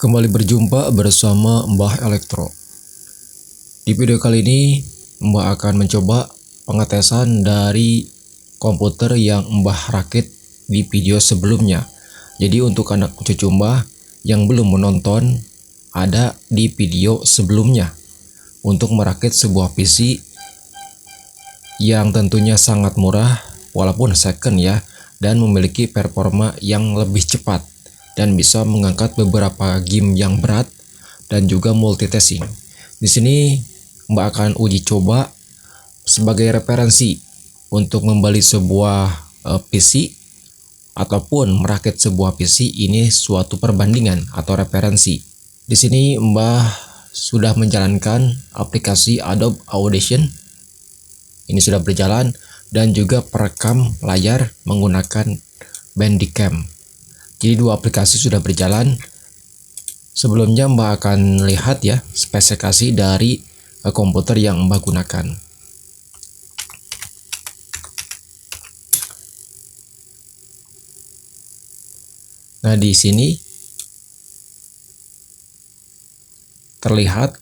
Kembali berjumpa bersama Mbah Elektro. Di video kali ini Mbah akan mencoba pengetesan dari komputer yang Mbah rakit di video sebelumnya. Jadi untuk anak cucu Mbah yang belum menonton, ada di video sebelumnya untuk merakit sebuah PC yang tentunya sangat murah walaupun second ya, dan memiliki performa yang lebih cepat dan bisa mengangkat beberapa game yang berat dan juga multitasking. Di sini Mbak akan uji coba sebagai referensi untuk membeli sebuah PC ataupun merakit sebuah PC. Ini suatu perbandingan atau referensi. Di sini Mbah sudah menjalankan aplikasi Adobe Audition. Ini sudah berjalan dan juga perekam layar menggunakan Bandicam. Jadi dua aplikasi sudah berjalan. Sebelumnya Mbak akan lihat ya spesifikasi dari komputer yang Mbak gunakan. Nah, di sini terlihat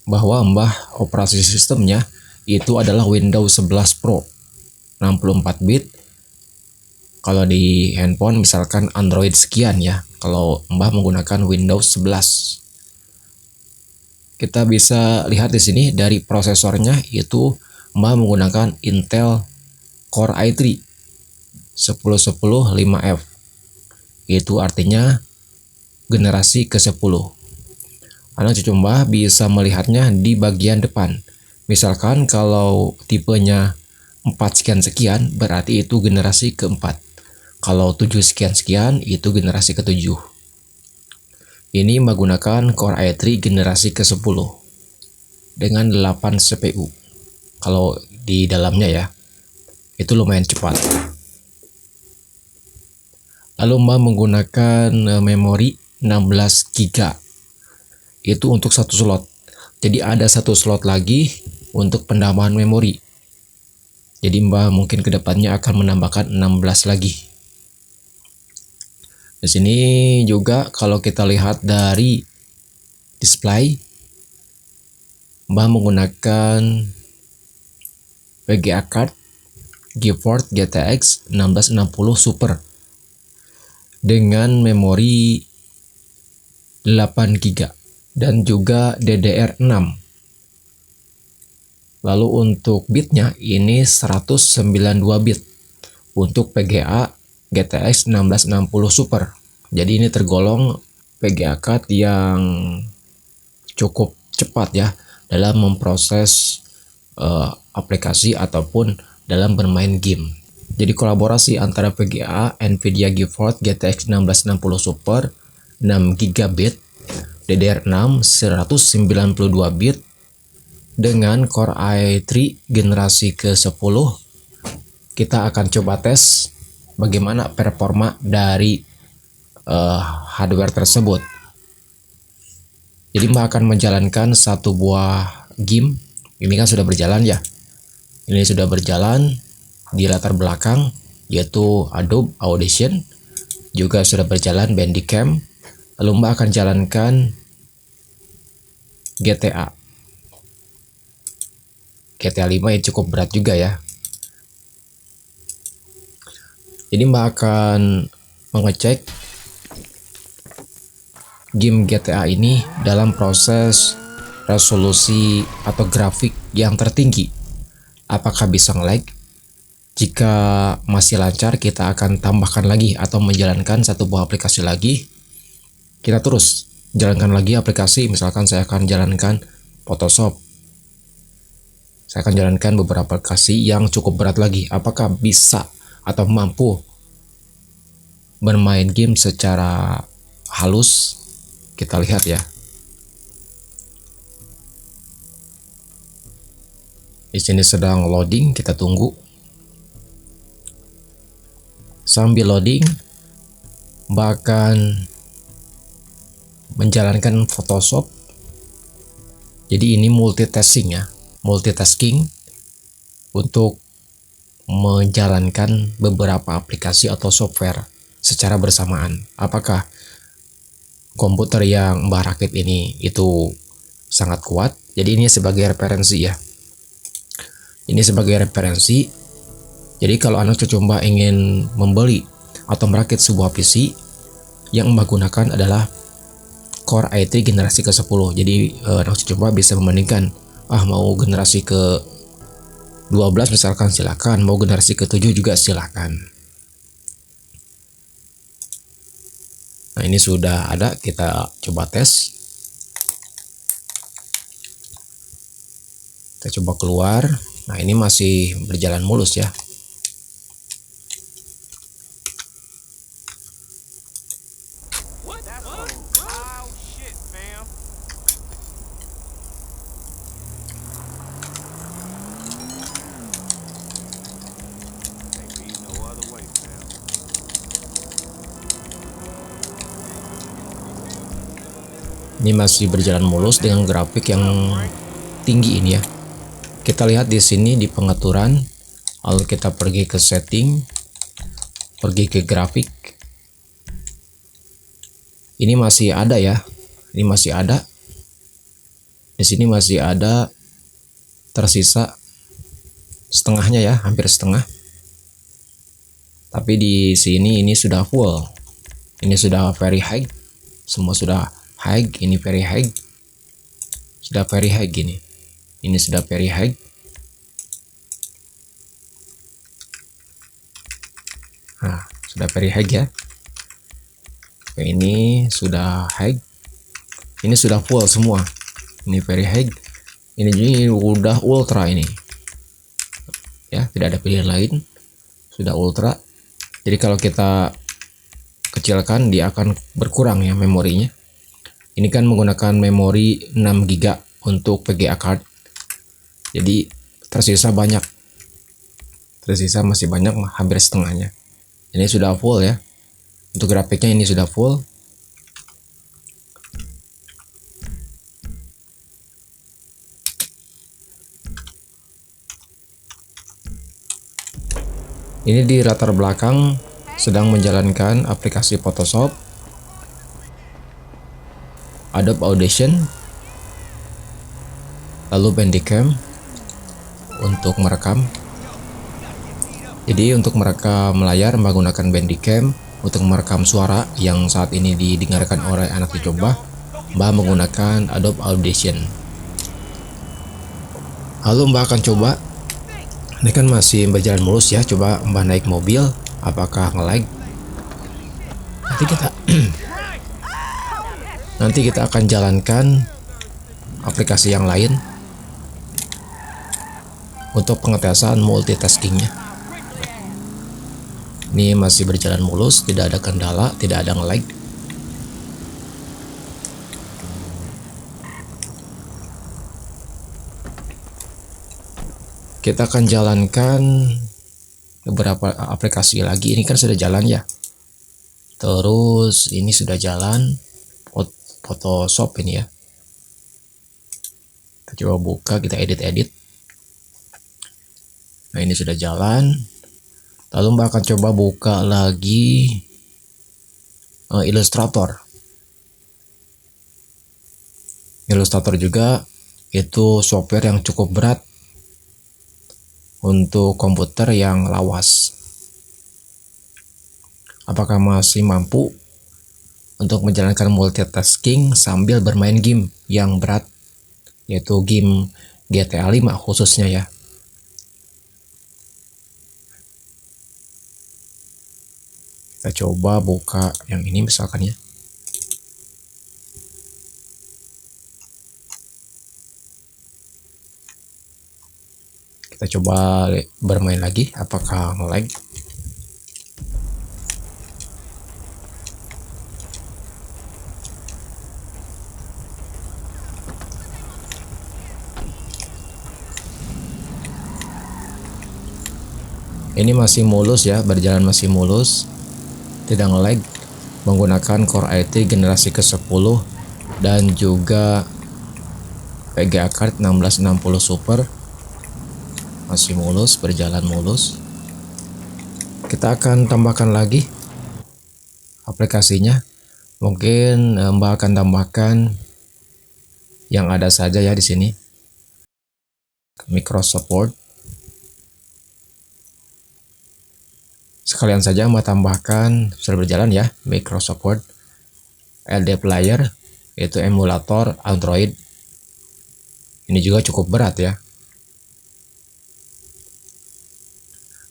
bahwa Mbah operasi sistemnya itu adalah Windows 11 Pro 64 bit. Kalau di handphone misalkan Android sekian ya. Kalau Mbah menggunakan Windows 11. Kita bisa lihat di sini dari prosesornya itu Mbah menggunakan Intel Core i3 1010 5F. Itu artinya generasi ke-10. Anak cucu Mbah bisa melihatnya di bagian depan. Misalkan kalau tipenya 4 sekian-sekian berarti itu generasi keempat. Kalau 7 sekian-sekian itu generasi ke-7. Ini menggunakan Core i3 generasi ke-10 dengan 8 CPU. Kalau di dalamnya ya, itu lumayan cepat. Lalu Mbak menggunakan memori 16 GB. Itu untuk satu slot. Jadi ada satu slot lagi untuk penambahan memori. Jadi Mbak mungkin kedepannya akan menambahkan 16 lagi. Di sini juga kalau kita lihat dari display, Mbah menggunakan VGA card GeForce GTX 1660 Super dengan memori 8 GB dan juga DDR6. Lalu untuk bitnya ini 192 bit untuk VGA GTX 1660 Super. Jadi ini tergolong VGA card yang cukup cepat ya dalam memproses aplikasi ataupun dalam bermain game. Jadi kolaborasi antara VGA Nvidia GeForce GTX 1660 Super 6 GB, DDR6 192 bit dengan Core i3 generasi ke-10. Kita akan coba tes bagaimana performa dari hardware tersebut. Jadi Mbak akan menjalankan satu buah game. Ini kan sudah berjalan ya. Ini sudah berjalan di latar belakang yaitu Adobe Audition. Juga sudah berjalan Bandicam. Lalu Mbak akan jalankan GTA 5 yang cukup berat juga ya. Jadi Mbak akan mengecek game GTA ini dalam proses resolusi atau grafik yang tertinggi. Apakah bisa nge-lag? Jika masih lancar, kita akan tambahkan lagi atau menjalankan satu buah aplikasi lagi. Kita terus jalankan lagi aplikasi. Misalkan saya akan jalankan Photoshop. Saya akan jalankan beberapa aplikasi yang cukup berat lagi. Apakah bisa atau mampu bermain game secara halus? Kita lihat ya. Di sini sedang loading, kita tunggu. Sambil loading, bahkan menjalankan Photoshop. Jadi ini multitasking ya, multitasking untuk menjalankan beberapa aplikasi atau software secara bersamaan. Apakah komputer yang Mbah rakit ini itu sangat kuat. Jadi ini sebagai referensi ya. Ini sebagai referensi. Jadi kalau anak cucu Mbah ingin membeli atau merakit sebuah PC, yang Mbah gunakan adalah Core i3 generasi ke-10. Jadi anak cucu Mbah bisa membandingkan, mau generasi ke-12 misalkan silakan, mau generasi ke-7 juga silakan. Nah, ini sudah ada, kita coba tes. Kita coba keluar. Nah, ini masih berjalan mulus ya. Ini masih berjalan mulus dengan grafik yang tinggi ini ya. Kita lihat di sini di pengaturan, lalu kita pergi ke setting, pergi ke grafik. Ini masih ada ya. Ini masih ada. Di sini masih ada tersisa setengahnya ya, hampir setengah. Tapi di sini ini sudah full. Ini sudah very high. Semua sudah high, ini very high. Sudah very high gini. Ini sudah very high. Nah, sudah very high ya. Oke, ini sudah high. Ini sudah full semua. Ini very high. Ini jadi udah ultra ini. Ya, tidak ada pilihan lain. Sudah ultra. Jadi kalau kita kecilkan, dia akan berkurang ya memorinya. Ini kan menggunakan memori 6 GB untuk VGA card. Jadi tersisa banyak. Tersisa masih banyak, hampir setengahnya. Ini sudah full ya. Untuk grafiknya ini sudah full. Ini di latar belakang sedang menjalankan aplikasi Photoshop, Adobe Audition, lalu Bandicam untuk merekam. Jadi untuk merekam layar menggunakan Bandicam, untuk merekam suara yang saat ini didengarkan oleh anak cucu Mbah menggunakan Adobe Audition. Lalu Mbah akan coba. Ini kan masih berjalan mulus ya. Coba Mbah naik mobil, apakah nge-lag? Nanti kita akan jalankan aplikasi yang lain untuk pengetesan multitaskingnya. Ini masih berjalan mulus, tidak ada kendala, tidak ada nge-lag. Kita akan jalankan beberapa aplikasi lagi. Ini kan sudah jalan ya. Terus ini sudah jalan Photoshop ini ya. Kita coba buka, kita edit. Nah, ini sudah jalan. Lalu Mbak akan coba buka lagi Illustrator. Illustrator juga itu software yang cukup berat untuk komputer yang lawas. Apakah masih mampu untuk menjalankan multitasking sambil bermain game yang berat, yaitu game GTA 5 khususnya ya. Kita coba buka yang ini misalkan ya. Kita coba bermain lagi, apakah nge-lag. Ini masih mulus ya, berjalan masih mulus, tidak nge-lag, menggunakan Core i3 generasi ke-10 dan juga VGA card 1660 Super. Masih mulus, berjalan mulus. Kita akan tambahkan lagi aplikasinya. Mungkin Mbak akan tambahkan yang ada saja ya di sini. Microsoft Word. Sekalian saja Mbak tambahkan sudah berjalan ya Microsoft Word. LD Player yaitu emulator Android. Ini juga cukup berat ya.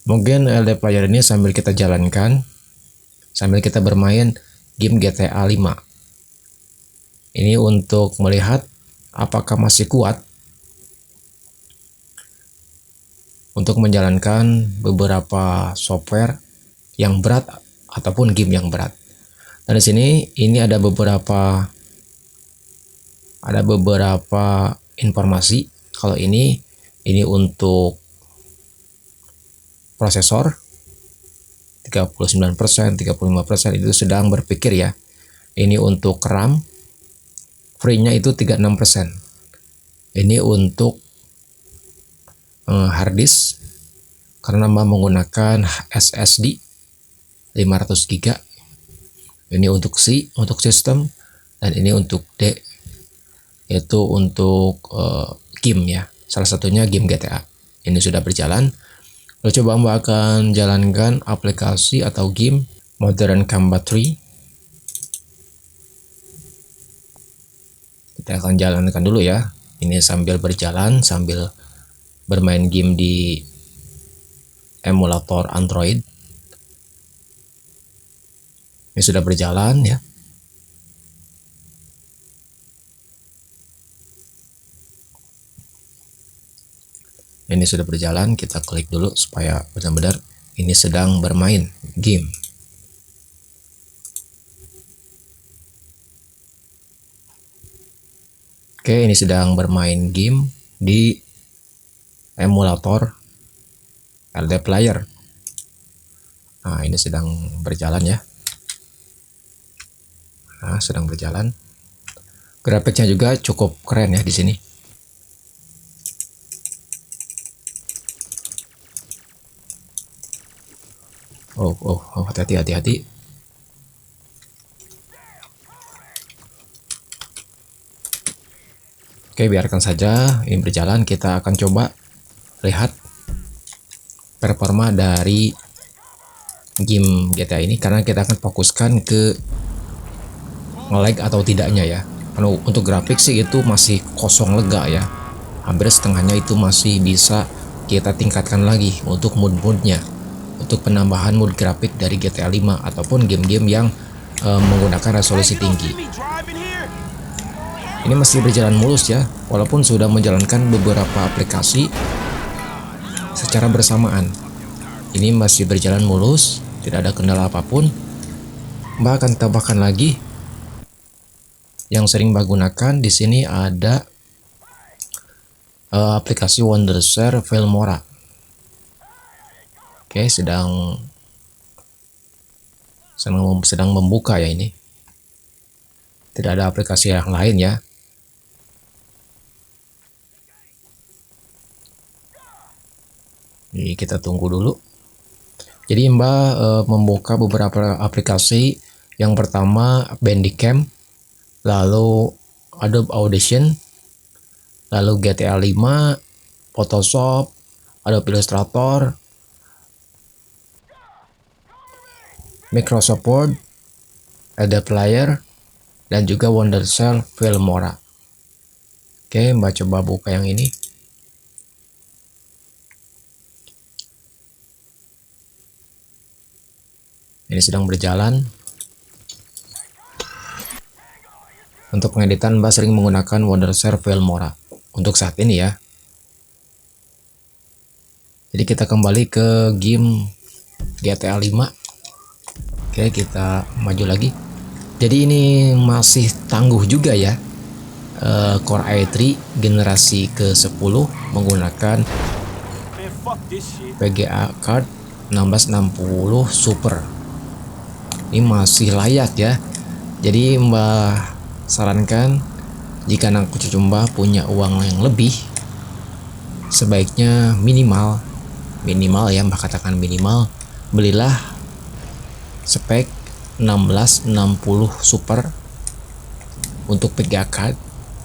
Mungkin LD Player ini sambil kita jalankan, sambil kita bermain game GTA 5. Ini untuk melihat apakah masih kuat untuk menjalankan beberapa software yang berat ataupun game yang berat. Dan di sini ini ada beberapa informasi kalau ini untuk prosesor 39%, 35% itu sedang berpikir ya. Ini untuk RAM free-nya itu 36%. Ini untuk hard disk karena menggunakan SSD 500 GB. Ini untuk C untuk sistem, dan ini untuk D yaitu untuk game ya. Salah satunya game GTA. Ini sudah berjalan. Lalu coba Mbak akan jalankan aplikasi atau game Modern Combat 3. Kita akan jalankan dulu ya. Ini sambil berjalan, sambil bermain game di emulator Android. Ini sudah berjalan ya. Ini sudah berjalan, kita klik dulu supaya benar-benar ini sedang bermain game. Oke, ini sedang bermain game di emulator LD Player. Nah, ini sedang berjalan ya. Nah, sedang berjalan. Grafiknya juga cukup keren ya di sini. Oh, hati-hati. Oke, biarkan saja ini berjalan. Kita akan coba lihat performa dari game GTA ini, karena kita akan fokuskan ke nge-lag atau tidaknya ya. Karena untuk grafik sih itu masih kosong lega ya. Hampir setengahnya itu masih bisa kita tingkatkan lagi untuk mood-moodnya. Untuk penambahan mood grafik dari GTA 5 ataupun game-game yang menggunakan resolusi tinggi. Ini masih berjalan mulus ya, walaupun sudah menjalankan beberapa aplikasi secara bersamaan. Ini masih berjalan mulus, tidak ada kendala apapun. Mbak akan tambahkan lagi yang sering Mbak gunakan. Di sini ada aplikasi Wondershare Filmora. Oke, sedang membuka ya ini. Tidak ada aplikasi yang lain ya. Jadi kita tunggu dulu. Jadi Mbak membuka beberapa aplikasi. Yang pertama Bandicam, lalu Adobe Audition, lalu GTA 5, Photoshop, Adobe Illustrator, Microsoft Word, LD Player, dan juga Wondershare Filmora. Oke, Mbak coba buka yang ini. Ini sedang berjalan. Untuk pengeditan Mbak sering menggunakan Wondershare Filmora untuk saat ini ya. Jadi kita kembali ke game GTA 5. Oke, kita maju lagi. Jadi ini masih tangguh juga ya. Core i3 generasi ke-10 menggunakan VGA card 1660 Super. Ini masih layak ya. Jadi Mbak sarankan, jika anak cucu Mbak punya uang yang lebih, sebaiknya minimal ya, Mbak katakan minimal, belilah spek 1660 Super untuk VGA card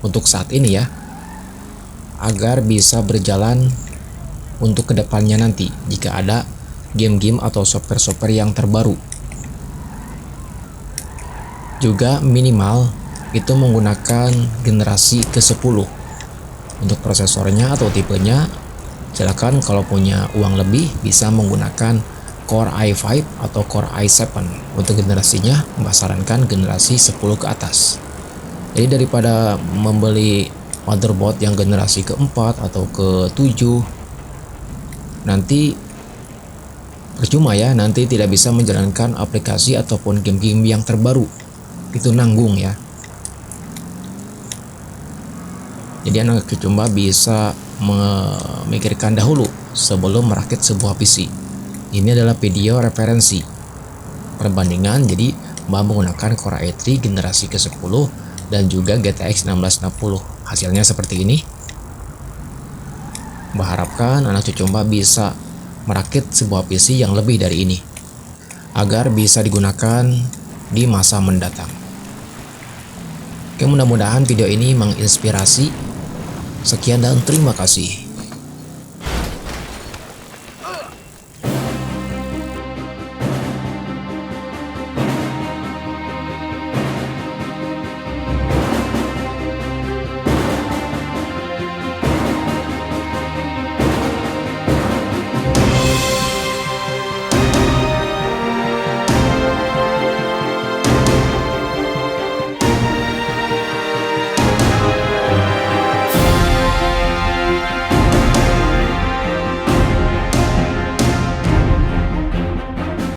untuk saat ini ya, agar bisa berjalan untuk kedepannya nanti jika ada game-game atau software-software yang terbaru. Juga minimal itu menggunakan generasi ke-10 untuk prosesornya atau tipenya. Silakan kalau punya uang lebih bisa menggunakan Core i5 atau Core i7. Untuk generasinya Mbak sarankan generasi 10 ke atas. Jadi daripada membeli motherboard yang generasi keempat atau ke-7, nanti percuma ya, nanti tidak bisa menjalankan aplikasi ataupun game-game yang terbaru. Itu nanggung ya. Jadi anak coba bisa memikirkan dahulu sebelum merakit sebuah PC. Ini adalah video referensi perbandingan, jadi Mbak menggunakan Core i3 generasi ke-10 dan juga GTX 1660. Hasilnya seperti ini. Mbak harapkan anak cucu Mbak bisa merakit sebuah PC yang lebih dari ini agar bisa digunakan di masa mendatang. Oke, mudah-mudahan video ini menginspirasi. Sekian dan terima kasih.